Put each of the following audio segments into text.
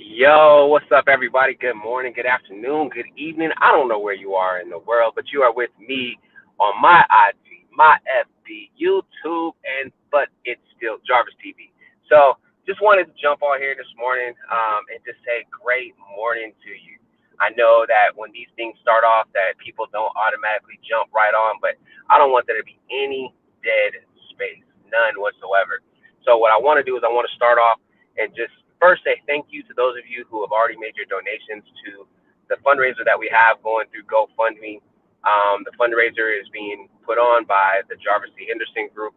Yo, what's up, everybody? Good morning, good afternoon, good evening. I don't know where you are in the world, but you are with me on my IG, my FB, YouTube, but it's still Jarvis TV. So, just wanted to jump on here this morning and just say great morning to you. I know that when these things start off, that people don't automatically jump right on, but I don't want there to be any dead space, none whatsoever. So, what I want to do is I want to start off and just first say thank you to those of you who have already made your donations to the fundraiser that we have going through GoFundMe. The fundraiser is being put on by the Jarvis C. Henderson Group.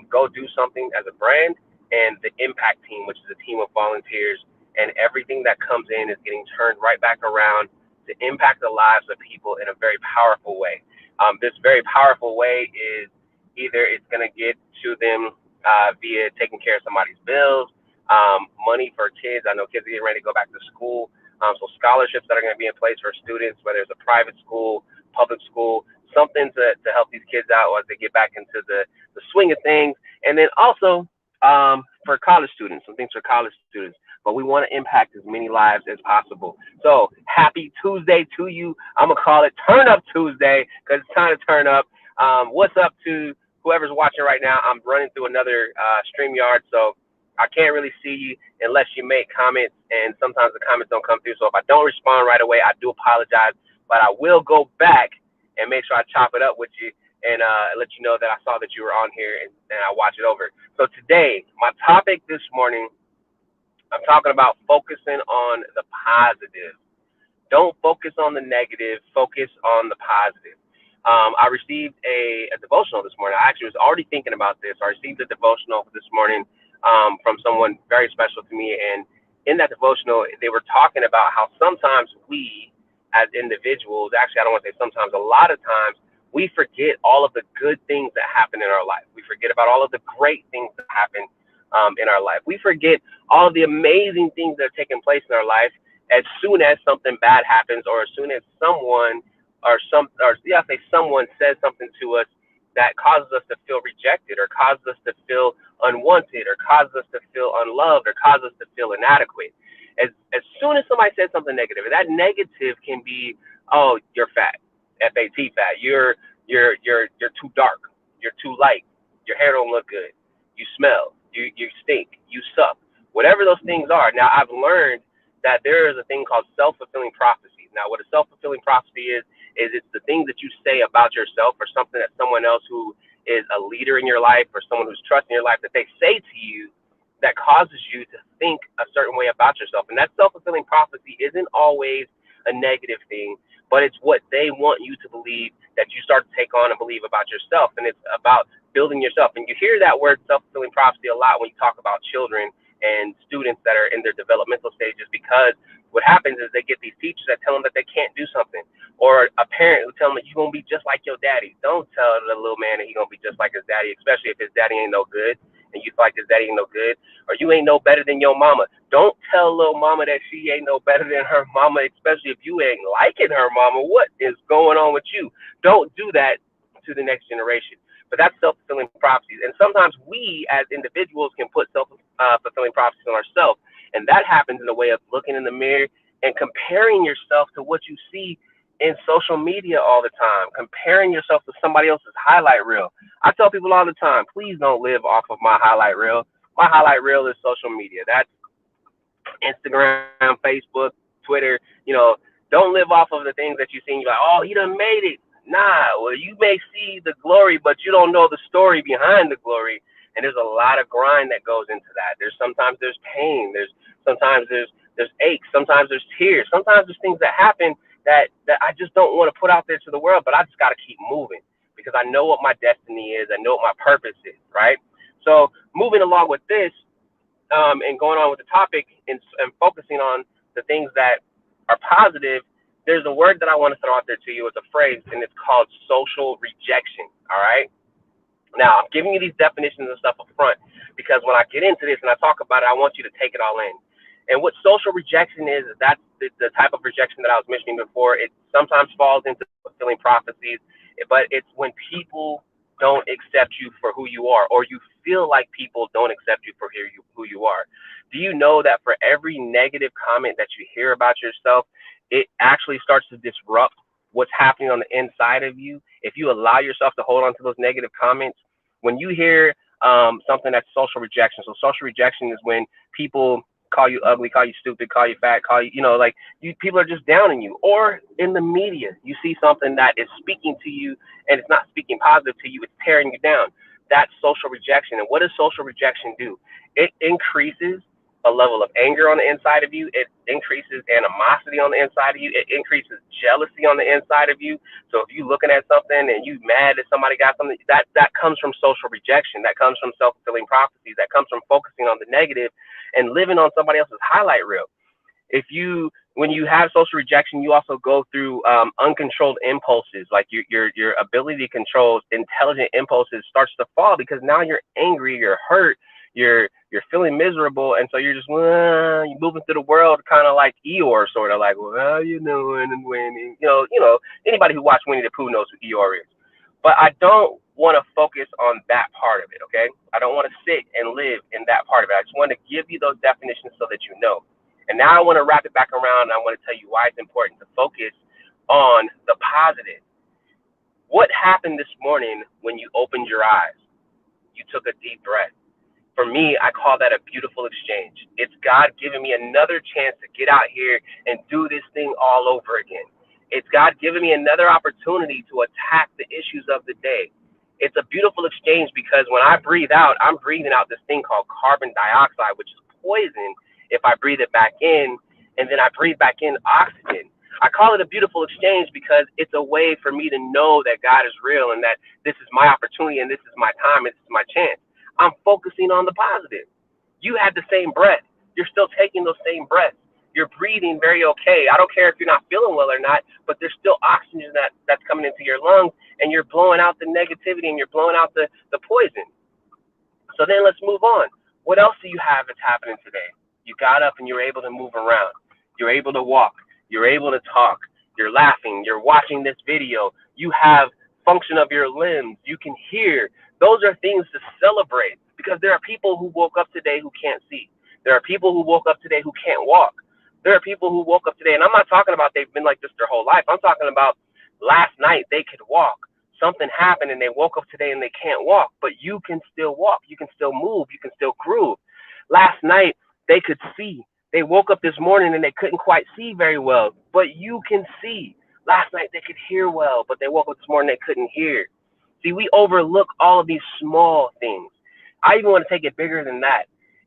Go Do Something as a brand, and the Impact Team, which is a team of volunteers, and everything that comes in is getting turned right back around to impact the lives of people in a very powerful way. This very powerful way is either it's going to get to them via taking care of somebody's bills, money for kids. I know kids are getting ready to go back to school. So scholarships that are going to be in place for students, whether it's a private school, public school, something to help these kids out as they get back into the swing of things. And then also for college students, some things for college students. But we want to impact as many lives as possible. So happy Tuesday to you. I'm going to call it Turn Up Tuesday because it's time to turn up. What's up to whoever's watching right now? I'm running through another StreamYard, so I can't really see you unless you make comments, and sometimes the comments don't come through. So if I don't respond right away, I do apologize, but I will go back and make sure I chop it up with you and let you know that I saw that you were on here and I watch it over. So today, my topic this morning, I'm talking about focusing on the positive. Don't focus on the negative, focus on the positive. I received a devotional this morning. I actually was already thinking about this. I received a devotional this morning from someone very special to me. And in that devotional, they were talking about how sometimes we, as individuals, actually, I don't want to say sometimes, a lot of times, we forget all of the good things that happen in our life. We forget about all of the great things that happen in our life. We forget all of the amazing things that are taking place in our life as soon as something bad happens, or as soon as someone someone says something to us that causes us to feel rejected, or causes us to feel unwanted, or causes us to feel unloved, or causes us to feel inadequate. As soon as somebody says something negative, and that negative can be, oh, you're fat, FAT fat, you're too dark, you're too light, your hair don't look good, you smell, you stink, you suck, whatever those things are. Now I've learned that there is a thing called self-fulfilling prophecy. Now, what a self-fulfilling prophecy is it's the things that you say about yourself, or something that someone else who is a leader in your life, or someone who's trusting your life, that they say to you that causes you to think a certain way about yourself. And that self-fulfilling prophecy isn't always a negative thing, but it's what they want you to believe that you start to take on and believe about yourself. And it's about building yourself. And you hear that word self-fulfilling prophecy a lot when you talk about children and students that are in their developmental stages, because what happens is they get these teachers that tell them that they can't do something, or a parent who tell them that you're going to be just like your daddy. Don't tell the little man that he's going to be just like his daddy, especially if his daddy ain't no good and you feel like his daddy ain't no good, or you ain't no better than your mama. Don't tell little mama that she ain't no better than her mama, especially if you ain't liking her mama. What is going on with you? Don't do that to the next generation. But that's self-fulfilling prophecies. And sometimes we as individuals can put self-fulfilling prophecies on ourselves. And that happens in the way of looking in the mirror and comparing yourself to what you see in social media all the time, comparing yourself to somebody else's highlight reel. I tell people all the time, please don't live off of my highlight reel. My highlight reel is social media. That's Instagram, Facebook, Twitter. Don't live off of the things that you see. You're like, oh, he done made it. Nah, well, you may see the glory, but you don't know the story behind the glory. And there's a lot of grind that goes into that. Sometimes there's pain. Sometimes there's aches. Sometimes there's tears. Sometimes there's things that happen that I just don't want to put out there to the world, but I just got to keep moving because I know what my destiny is. I know what my purpose is, right? So moving along with this, and going on with the topic and focusing on the things that are positive, there's a word that I want to throw out there to you. It's a phrase, and it's called social rejection. All right. Now, I'm giving you these definitions and stuff up front because when I get into this and I talk about it, I want you to take it all in. And what social rejection is that's the type of rejection that I was mentioning before. It sometimes falls into fulfilling prophecies, but it's when people don't accept you for who you are, or you feel like people don't accept you for who you are? Do you know that for every negative comment that you hear about yourself, it actually starts to disrupt what's happening on the inside of you? If you allow yourself to hold on to those negative comments, when you hear something that's social rejection. So social rejection is when people call you ugly, call you stupid, call you fat, call you, like people are just downing you. Or in the media, you see something that is speaking to you and it's not speaking positive to you, it's tearing you down. That's social rejection. And what does social rejection do? It increases a level of anger on the inside of you. It increases animosity on the inside of you. It increases jealousy on the inside of you. So if you're looking at something and you mad that somebody got something, that comes from social rejection. That comes from self-fulfilling prophecies. That comes from focusing on the negative and living on somebody else's highlight reel. When you have social rejection, you also go through uncontrolled impulses. Like your ability to control intelligent impulses starts to fall because now you're angry, you're hurt, you're feeling miserable, and so you're just you're moving through the world kind of like Eeyore, sort of like, well, how you doing and winning, anybody who watched Winnie the Pooh knows who Eeyore is. But I don't want to focus on that part of it, okay? I don't want to sit and live in that part of it. I just want to give you those definitions so that you know. And now I want to wrap it back around, and I want to tell you why it's important to focus on the positive. What happened this morning when you opened your eyes? You took a deep breath. For me, I call that a beautiful exchange. It's God giving me another chance to get out here and do this thing all over again. It's God giving me another opportunity to attack the issues of the day. It's a beautiful exchange because when I breathe out, I'm breathing out this thing called carbon dioxide, which is poison if I breathe it back in, and then I breathe back in oxygen. I call it a beautiful exchange because it's a way for me to know that God is real and that this is my opportunity and this is my time, and this is my chance. I'm focusing on the positive. You had the same breath. You're still taking those same breaths. You're breathing very okay. I don't care if you're not feeling well or not, but there's still oxygen that's coming into your lungs, and you're blowing out the negativity and you're blowing out the poison. So then let's move on. What else do you have that's happening today? You got up and you're able to move around. You're able to walk. You're able to talk. You're laughing. You're watching this video. You have function of your limbs. You can hear. Those are things to celebrate because there are people who woke up today who can't see. There are people who woke up today who can't walk. There are people who woke up today, and I'm not talking about they've been like this their whole life. I'm talking about last night they could walk. Something happened and they woke up today and they can't walk, but you can still walk. You can still move. You can still groove. Last night they could see. They woke up this morning and they couldn't quite see very well, but you can see. Last night they could hear well, but they woke up this morning and they couldn't hear. See, we overlook all of these small things. I even want to take it bigger than that.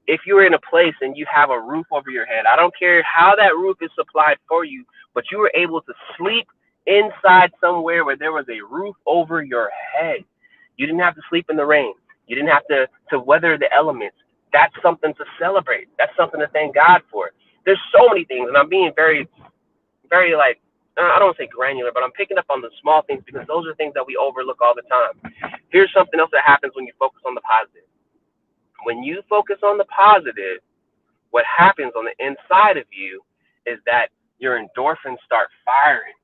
If you're in a place and you have a roof over your head, I don't care how that roof is supplied for you, but you were able to sleep inside somewhere where there was a roof over your head. You didn't have to sleep in the rain. You didn't have to weather the elements. That's something to celebrate. That's something to thank God for. There's so many things, and I'm being very, very I don't want to say granular, but I'm picking up on the small things because those are things that we overlook all the time. Here's something else that happens when you focus on the positive. When you focus on the positive, what happens on the inside of you is that your endorphins start firing.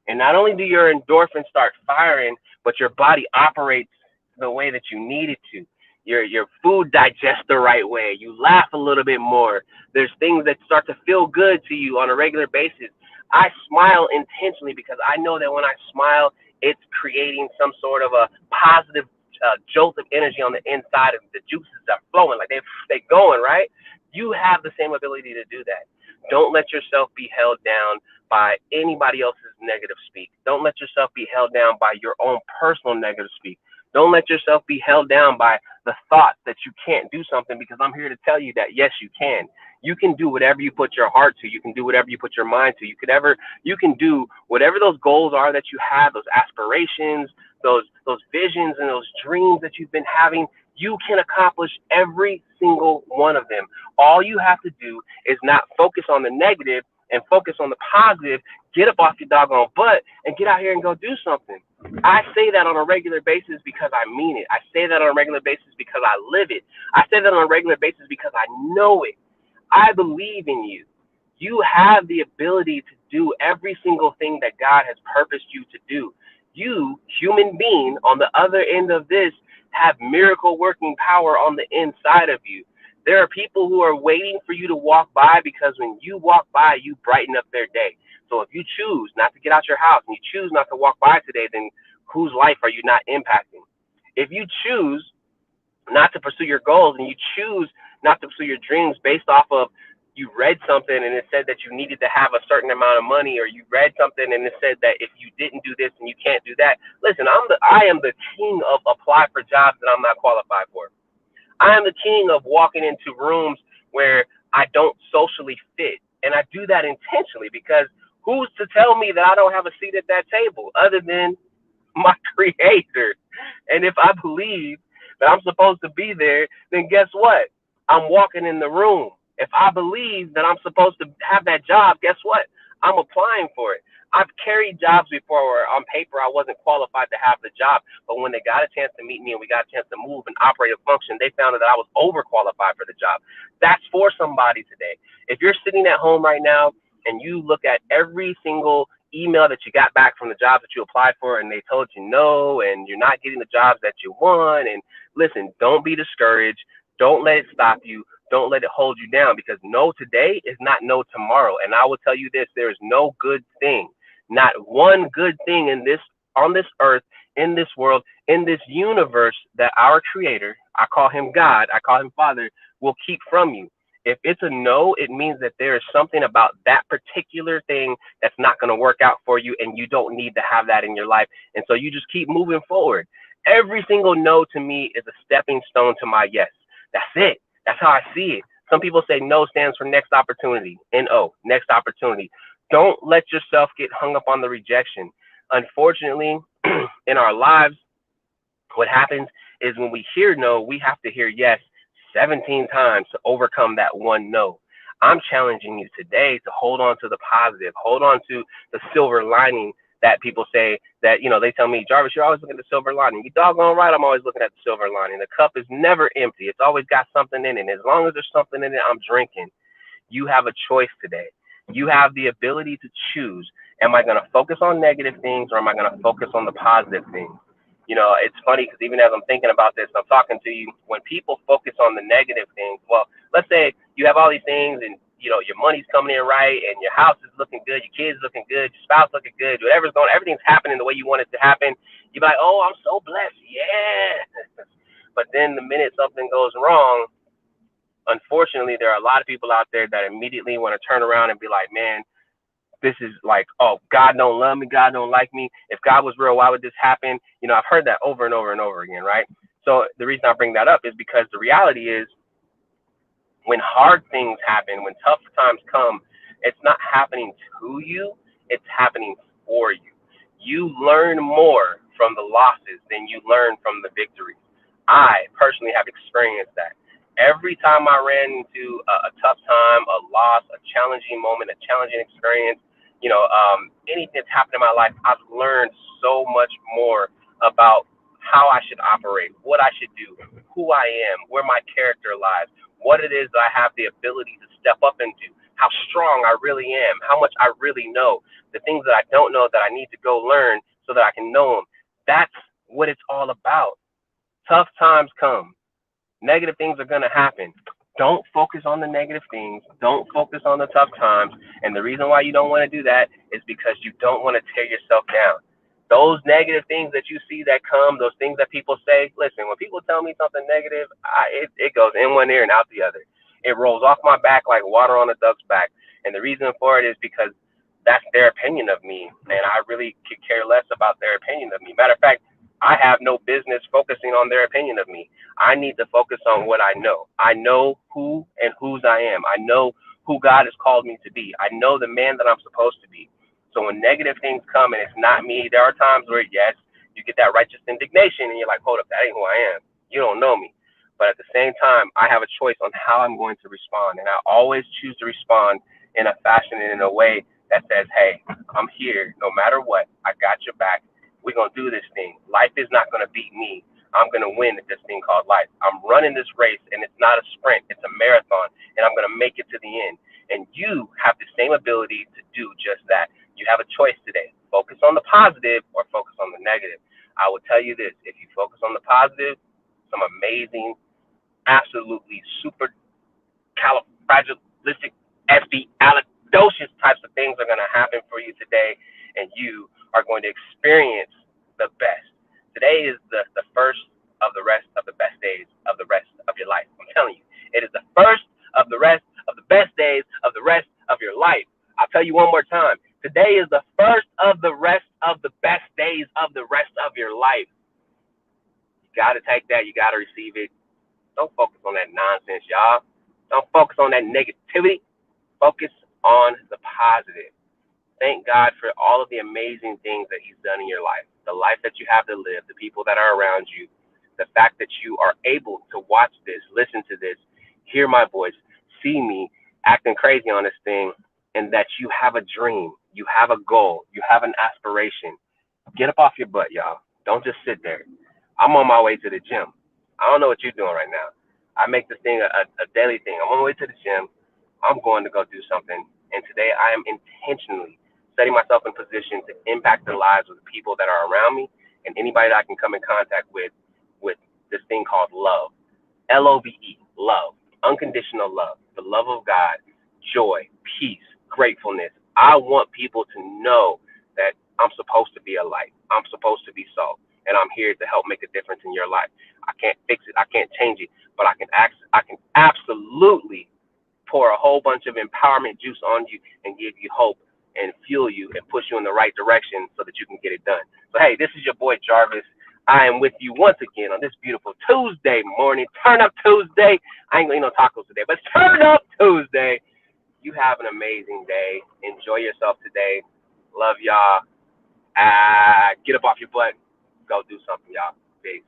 And not only do your endorphins start firing, but your body operates the way that you need it to. Your food digests the right way. You laugh a little bit more. There's things that start to feel good to you on a regular basis. I smile intentionally because I know that when I smile, it's creating some sort of a positive jolt of energy on the inside of the juices are flowing, like they're going, right? You have the same ability to do that. Don't let yourself be held down by anybody else's negative speak. Don't let yourself be held down by your own personal negative speak. Don't let yourself be held down by the thought that you can't do something, because I'm here to tell you that, yes, you can. You can do whatever you put your heart to. You can do whatever you put your mind to. You can do whatever those goals are that you have, those aspirations, those visions and those dreams that you've been having. You can accomplish every single one of them. All you have to do is not focus on the negative and focus on the positive. Get up off your doggone butt and get out here and go do something. I say that on a regular basis because I mean it. I say that on a regular basis because I live it. I say that on a regular basis because I know it. I believe in you. You have the ability to do every single thing that God has purposed you to do. You, human being, on the other end of this, have miracle working power on the inside of you. There are people who are waiting for you to walk by, because when you walk by, you brighten up their day. So if you choose not to get out your house and you choose not to walk by today, then whose life are you not impacting? If you choose not to pursue your goals and you choose not to pursue your dreams based off of, you read something and it said that you needed to have a certain amount of money, or you read something and it said that if you didn't do this and you can't do that. Listen, I am the king of apply for jobs that I'm not qualified for. I am the king of walking into rooms where I don't socially fit. And I do that intentionally, because who's to tell me that I don't have a seat at that table other than my creator? And if I believe that I'm supposed to be there, then guess what? I'm walking in the room. If I believe that I'm supposed to have that job, guess what? I'm applying for it. I've carried jobs before where on paper I wasn't qualified to have the job, but when they got a chance to meet me and we got a chance to move and operate a function, they found that I was overqualified for the job. That's for somebody today. If you're sitting at home right now and you look at every single email that you got back from the jobs that you applied for and they told you no, and you're not getting the jobs that you want, and listen, don't be discouraged. Don't let it stop you. Don't let it hold you down, because no today is not no tomorrow. And I will tell you this, there is no good thing, not one good thing in this, on this earth, in this world, in this universe, that our creator, I call him God, I call him Father, will keep from you. If it's a no, it means that there is something about that particular thing that's not going to work out for you, and you don't need to have that in your life. And so you just keep moving forward. Every single no to me is a stepping stone to my yes. That's it. That's how I see it. Some people say no stands for next opportunity. N-O, next opportunity. Don't let yourself get hung up on the rejection. Unfortunately, in our lives, what happens is when we hear no, we have to hear yes 17 times to overcome that one no. I'm challenging you today to hold on to the positive, hold on to the silver lining that people say that, they tell me, Jarvis, you're always looking at the silver lining. You doggone right, I'm always looking at the silver lining. The cup is never empty. It's always got something in it. And as long as there's something in it, I'm drinking. You have a choice today. You have the ability to choose. Am I going to focus on negative things, or am I going to focus on the positive things? It's funny because even as I'm thinking about this, I'm talking to you, when people focus on the negative things, well, let's say you have all these things and, your money's coming in right and your house is looking good, your kids looking good, your spouse looking good, whatever's going, everything's happening the way you want it to happen. You're like, oh, I'm so blessed. Yeah. But then the minute something goes wrong, unfortunately, there are a lot of people out there that immediately want to turn around and be like, man, this is like, oh, God don't love me, God don't like me. If God was real, why would this happen? I've heard that over and over and over again, right? So the reason I bring that up is because the reality is, when hard things happen, when tough times come, it's not happening to you, it's happening for you. You learn more from the losses than you learn from the victories. I personally have experienced that. Every time I ran into a tough time, a loss, a challenging moment, a challenging experience, anything that's happened in my life, I've learned so much more about how I should operate, what I should do, who I am, where my character lies, what it is that I have the ability to step up into, how strong I really am, how much I really know, the things that I don't know that I need to go learn so that I can know them. That's what it's all about. Tough times come. Negative things are going to happen. Don't focus on the negative things. Don't focus on the tough times. And the reason why you don't want to do that is because you don't want to tear yourself down. Those negative things that you see that come, those things that people say, listen, when people tell me something negative, it goes in one ear and out the other. It rolls off my back like water on a duck's back. And the reason for it is because that's their opinion of me. And I really could care less about their opinion of me. Matter of fact, I have no business focusing on their opinion of me. I need to focus on what I know. I know who and whose I am. I know who God has called me to be. I know the man that I'm supposed to be. So when negative things come and it's not me, there are times where, yes, you get that righteous indignation and you're like, hold up, that ain't who I am. You don't know me. But at the same time, I have a choice on how I'm going to respond. And I always choose to respond in a fashion and in a way that says, hey, I'm here no matter what. I got your back. We're going to do this thing. Life is not going to beat me. I'm going to win at this thing called life. I'm running this race, and it's not a sprint. It's a marathon, and I'm going to make it to the end. And you have the same ability to do just that. You have a choice today. Focus on the positive or focus on the negative. I will tell you this. If you focus on the positive, some amazing, absolutely super califragilistic expialidocious types of things are going to happen for you today, and you are going to experience the best. Today is the first of the rest of the best days of the rest of your life. I'm telling you, it is the first of the rest of the best days of the rest of your life. I'll tell you one more time. Today is the first of the rest of the best days of the rest of your life. You got to take that. You got to receive it. Don't focus on that nonsense, y'all. Don't focus on that negativity. Focus on the positive. Thank God for all of the amazing things that He's done in your life, the life that you have to live, the people that are around you, the fact that you are able to watch this, listen to this, hear my voice, see me acting crazy on this thing, and that you have a dream, you have a goal, you have an aspiration. Get up off your butt, y'all. Don't just sit there. I'm on my way to the gym. I don't know what you're doing right now. I make this thing a daily thing. I'm on my way to the gym. I'm going to go do something. And today I am intentionally setting myself in position to impact the lives of the people that are around me and anybody that I can come in contact with this thing called love. LOVE, love, unconditional love, the love of God, joy, peace, gratefulness. I want people to know that I'm supposed to be a light. I'm supposed to be salt, and I'm here to help make a difference in your life. I can't fix it. I can't change it, but I can absolutely pour a whole bunch of empowerment juice on you and give you hope and fuel you and push you in the right direction so that you can get it done. So, hey, this is your boy Jarvis. I am with you once again on this beautiful Tuesday morning. Turn up Tuesday. I ain't gonna eat no tacos today, but turn up Tuesday. You have an amazing day. Enjoy yourself today. Love y'all. Get up off your butt. Go do something, y'all. Peace.